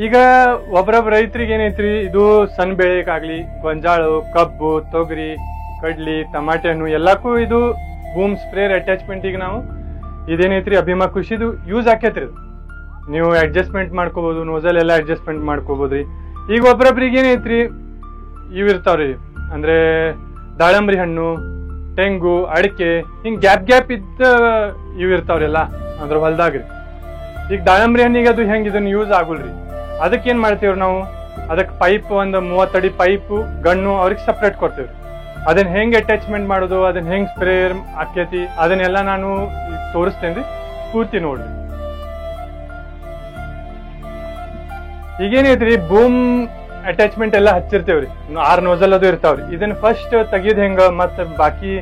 ಈಗ ಒಬ್ಬರೊಬ್ಬ ರೈತರಿಗೆ ಏನೈತ್ರಿ, ಇದು ಸಣ್ಣ ಬೆಳೆಗಾಗ್ಲಿ ಗೊಂಜಾಳು, ಕಬ್ಬು, ತೊಗರಿ, ಕಡ್ಲಿ, ಟಮಾಟೆ ಹಣ್ಣು ಎಲ್ಲಕ್ಕೂ ಇದು ಬೂಮ್ ಸ್ಪ್ರೇಯರ್ ಅಟ್ಯಾಚ್ಮೆಂಟ್ ಈಗ ನಾವು ಇದೇನೈತ್ರಿ ಅಭಿಮಾ ಕೃಷಿದು ಯೂಸ್ ಆಕೈತ್ರಿ. ನೀವು ಅಡ್ಜಸ್ಟ್ಮೆಂಟ್ ಮಾಡ್ಕೋಬಹುದು, ನೋಸಲ್ ಎಲ್ಲ ಅಡ್ಜಸ್ಟ್ಮೆಂಟ್ ಮಾಡ್ಕೋಬಹುದ್ರಿ. ಈಗ ಒಬ್ಬರೊಬ್ರಿಗೆ ಏನೈತ್ರಿ, ಇವ್ ಇರ್ತಾವ್ರಿ, ಅಂದ್ರೆ ದಾಳಂಬ್ರಿ ಹಣ್ಣು, ತೆಂಗು, ಅಡಿಕೆ, ಹಿಂಗ್ ಗ್ಯಾಪ್ ಇದ್ದ ಇವ್ ಇರ್ತಾವ್ರಿಲ್ಲ ಅದ್ರ ಹೊಲ್ದಾಗ್ರಿ. ಈಗ ದಾಳಂಬ್ರಿ ಹಣ್ಣಿಗೆ ಅದು ಹೆಂಗ್ ಇದನ್ನ ಯೂಸ್ ಆಗುಲ್ರಿ. ಅದಕ್ಕೆ ಏನ್ ಮಾಡ್ತೇವ್ರಿ ನಾವು, ಅದಕ್ಕೆ ಪೈಪ್ ಒಂದು 30 ಅಡಿ ಪೈಪ್ ಗಣ್ಣು ಅವ್ರಿಗೆ ಸಪ್ರೇಟ್ ಕೊಡ್ತೇವ್ರಿ. ಅದನ್ನ ಹೆಂಗ್ ಅಟ್ಯಾಚ್ಮೆಂಟ್ ಮಾಡೋದು, ಅದನ್ನ ಹೆಂಗ್ ಸ್ಪ್ರೇಯರ್ ಆಕೇತಿ ಅದನ್ನೆಲ್ಲ ನಾನು ತೋರಿಸ್ತೇನ್ರಿ, ಪೂರ್ತಿ ನೋಡ್ರಿ. ಈಗೇನೈತ್ರಿ, ಬೂಮ್ ಅಟ್ಯಾಚ್ಮೆಂಟ್ ಎಲ್ಲ ಹಚ್ಚಿರ್ತೇವ್ರಿ, 6 ನೋಸಲ್ ಅದು ಇರ್ತಾವ್ರಿ. ಇದನ್ನ ಫಸ್ಟ್ ತೆಗಿಯೋದ್ ಹೆಂಗ, ಮತ್ತ ಬಾಕಿ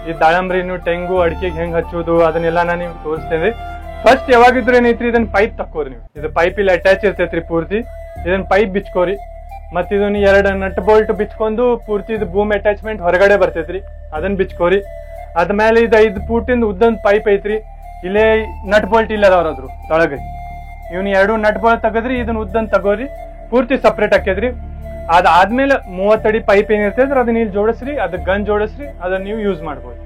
ಈ ದಾಳಂಬ್ರಿನು, ತೆಂಗು, ಅಡಿಕೆಗೆ ಹೆಂಗ್ ಹಚ್ಚೋದು ಅದನ್ನೆಲ್ಲ ನಾನು ನಿಮ್ಗೆ ತೋರಿಸ್ತೇನ್ರಿ. ಫಸ್ಟ್ ಯಾವಾಗಿದ್ರು ಏನೈತ್ರಿ, ಇದನ್ನ ಪೈಪ್ ತಕ್ಕೋರಿ. ನೀವು ಇದು ಪೈಪ್ ಇಲ್ಲಿ ಅಟ್ಯಾಚ್ ಇರ್ತೈತ್ರಿ ಪೂರ್ತಿ. ಇದನ್ನ ಪೈಪ್ ಬಿಚ್ಕೋರಿ, ಮತ್ ಇದನ್ನ 2 ನಟ್ ಬೋಲ್ಟ್ ಬಿಚ್ಕೊಂಡು ಪೂರ್ತಿ ಇದು ಬೂಮ್ ಅಟ್ಯಾಚ್ಮೆಂಟ್ ಹೊರಗಡೆ ಬರ್ತೈತ್ರಿ, ಅದನ್ನ ಬಿಚ್ಕೋರಿ. ಅದ್ಮೇಲೆ ಇದು 5 ಫೂಟಿಂದ ಉದ್ದಂದ್ ಪೈಪ್ ಐತ್ರಿ. ಇಲ್ಲೇ ನಟ್ ಬೋಲ್ಟ್ ಇಲ್ಲ ಅದಾವ್ರದ್ರು ತೊಳಗೆ. ಇವ್ನ 2 ನಟ್ ಬೋಲ್ಟ್ ತೆಗದ್ರಿ, ಇದನ್ನ ಉದ್ದಂದ್ ತಗೋರಿ, ಪೂರ್ತಿ ಸಪ್ರೇಟ್ ಹಾಕಿದ್ರಿ. ಅದಾದ್ಮೇಲೆ 30 ಅಡಿ ಪೈಪ್ ಏನಿರ್ತೈತ್ರಿ ಅದನ್ನ ಇಲ್ಲಿ ಜೋಡಿಸ್ರಿ, ಅದಕ್ಕೆ ಗನ್ ಜೋಡಿಸ್ರಿ, ಅದನ್ನ ನೀವು ಯೂಸ್ ಮಾಡ್ಬೋದು.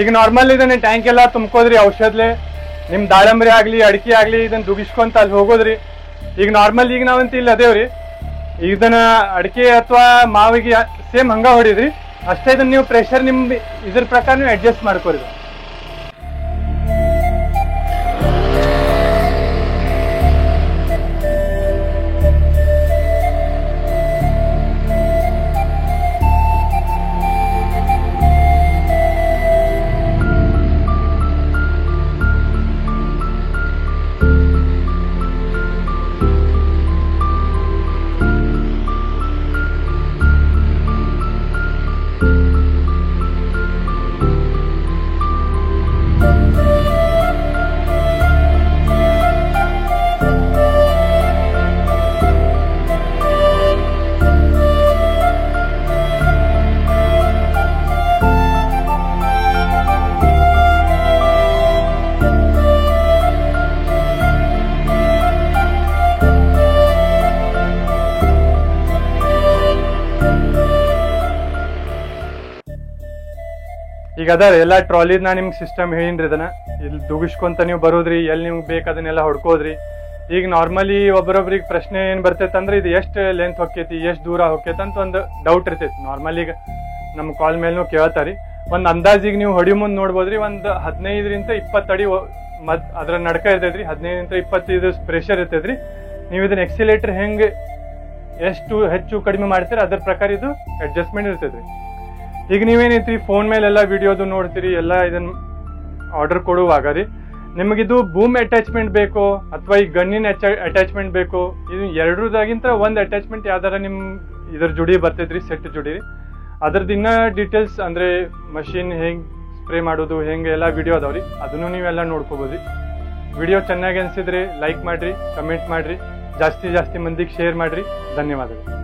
ಈಗ ನಾರ್ಮಲ್ ಇದನ್ನ ಟ್ಯಾಂಕ್ ಎಲ್ಲ ತುಂಬ್ಕೋದ್ರಿ ಔಷಧಲೆ, ನಿಮ್ ದಾಳಂಬ್ರಿ ಆಗ್ಲಿ ಅಡಿಕೆ ಆಗ್ಲಿ ಇದನ್ನ ದುಗಿಸ್ಕೊಂತ ಅಲ್ಲಿ ಹೋಗೋದ್ರಿ. ಈಗ ನಾರ್ಮಲ್ ಈಗ ನಾವಂತ ಇಲ್ಲಿ ಅದೇವ್ರಿ, ಇದನ್ನ ಅಡಿಕೆ ಅಥವಾ ಮಾವಿಗೆ ಸೇಮ್ ಹಂಗ ಹೊಡಿದ್ರಿ ಅಷ್ಟೇ. ಇದನ್ನ ನೀವು ಪ್ರೆಷರ್ ನಿಮ್ ಇದ್ರ ಪ್ರಕಾರ ನೀವು ಅಡ್ಜಸ್ಟ್ ಮಾಡ್ಕೋರಿ. ಈಗ ಅದಾರ ಎಲ್ಲ ಟ್ರಾಲಿದ್ ನಾ ನಿಮ್ಗೆ ಸಿಸ್ಟಮ್ ಹೇಳಿನ್ರಿ. ಇದನ್ನ ಇಲ್ಲಿ ದುಗಿಸ್ಕೊಂತ ನೀವು ಬರೋದ್ರಿ, ಎಲ್ಲಿ ನಿಮ್ಗೆ ಬೇಕು ಅದನ್ನೆಲ್ಲ ಹೊಡ್ಕೋದ್ರಿ. ಈಗ ನಾರ್ಮಲಿ ಒಬ್ಬರೊಬ್ರಿಗೆ ಪ್ರಶ್ನೆ ಏನ್ ಬರ್ತೈತೆ ಅಂದ್ರೆ, ಇದು ಎಷ್ಟು ಲೆಂತ್ ಹೊಕ್ಕೈತಿ, ಎಷ್ಟು ದೂರ ಹೊಕ್ಕೈತಿ ಅಂತ ಒಂದು ಡೌಟ್ ಇರ್ತೈತಿ. ನಾರ್ಮಲ್ ಈಗ ನಮ್ಮ ಕಾಲ್ ಮೇಲೂ ಕೇಳ್ತಾರಿ. ಒಂದ್ ಅಂದಾಜಿಗೆ ನೀವು ಹೊಡಿ ಮುಂದ್ ನೋಡ್ಬೋದ್ರಿ, ಒಂದ್ 15ರಿಂದ 20 ಅಡಿ ಅದ್ರ ನಡ್ಕ ಇರ್ತೈತ್ರಿ. 15ರಿಂದ 25 ಪ್ರೆಷರ್ ಇರ್ತೈತ್ರಿ. ನೀವು ಇದನ್ನ ಎಕ್ಸಿಲೇಟರ್ ಹೆಂಗ್ ಎಷ್ಟು ಹೆಚ್ಚು ಕಡಿಮೆ ಮಾಡ್ತೀರಿ ಅದ್ರ ಪ್ರಕಾರ ಇದು ಅಡ್ಜಸ್ಟ್ಮೆಂಟ್ ಇರ್ತೈತ್ರಿ. ಈಗ ನೀವೇನೈತ್ರಿ ಫೋನ್ ಮೇಲೆಲ್ಲ ವಿಡಿಯೋದು ನೋಡ್ತೀರಿ, ಎಲ್ಲ ಇದನ್ನ ಆರ್ಡರ್ ಕೊಡುವಾಗ ರೀ ನಿಮಗಿದು ಬೂಮ್ ಅಟ್ಯಾಚ್ಮೆಂಟ್ ಬೇಕೋ ಅಥವಾ ಈ ಗನ್ನಿನ ಅಟ್ಯಾಚ್ಮೆಂಟ್ ಬೇಕೋ, ಇದು ಎರಡರದಾಗಿಂತ ಒಂದು ಅಟ್ಯಾಚ್ಮೆಂಟ್ ಯಾವ್ದಾರ ನಿಮ್ ಇದ್ರ ಜುಡಿ ಬರ್ತೈತ್ರಿ, ಸೆಟ್ ಜುಡಿ. ಅದ್ರದ್ದು ಇನ್ನ ಡೀಟೇಲ್ಸ್ ಅಂದ್ರೆ ಮಷಿನ್ ಹೆಂಗ್ ಸ್ಪ್ರೇ ಮಾಡೋದು ಹೆಂಗೆ ಎಲ್ಲ ವಿಡಿಯೋ ಅದಾವ್ರಿ, ಅದನ್ನು ನೀವೆಲ್ಲ ನೋಡ್ಕೋಬಹುದು. ವಿಡಿಯೋ ಚೆನ್ನಾಗಿ ಅನ್ಸಿದ್ರೆ ಲೈಕ್ ಮಾಡ್ರಿ, ಕಮೆಂಟ್ ಮಾಡ್ರಿ, ಜಾಸ್ತಿ ಮಂದಿಗೆ ಶೇರ್ ಮಾಡ್ರಿ. ಧನ್ಯವಾದಗಳು.